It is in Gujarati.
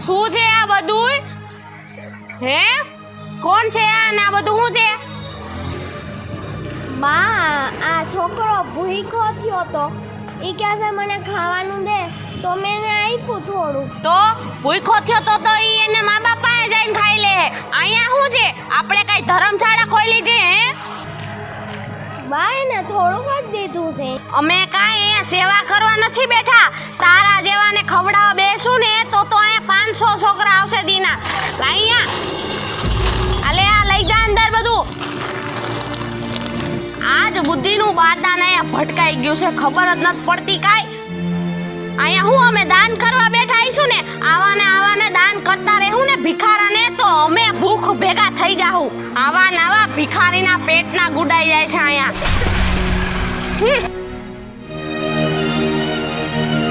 શું છે આ બધું? હે કોણ છે આ ને આ બધું શું છે? બા આ છોકરો ભૂખ્યો થયો તો ઈ કહે છે મને ખાવાનું દે તો મેં આપ્યું થોડું. તો ભૂખ્યો થયો તો ઈ એને મા બાપ પાસે જઈને ખાઈ લે. અહીંયા શું છે? આપણે કઈ ધર્મશાળા ખોલી છે હે? બા એને થોડુંક જ દીધું છે. અમે કાંઈ અહીંયા સેવા કરવા નથી બેઠા. તારા જેવાને ખવડાવવા બેસું ને તો અહીંયા 500 છોકરા આવશે દીના. અહીંયા આલે આ લઈ જા અંદર બધું. આજ બુદ્ધિનું બારદાન અહીંયા ભટકાઈ ગયું છે, ખબર જ નથી પડતી કાંઈ. અહીંયા હું અમે દાન કરવા બેઠા આવીશું ને આવાને દાન કરતા રહેવું ને ભિખારાને તો અમે ભૂખ ભેગા થઈ જાહું. આવા નવા ભિખારીના પેટના ગુડાઈ જાય છે અહીંયા.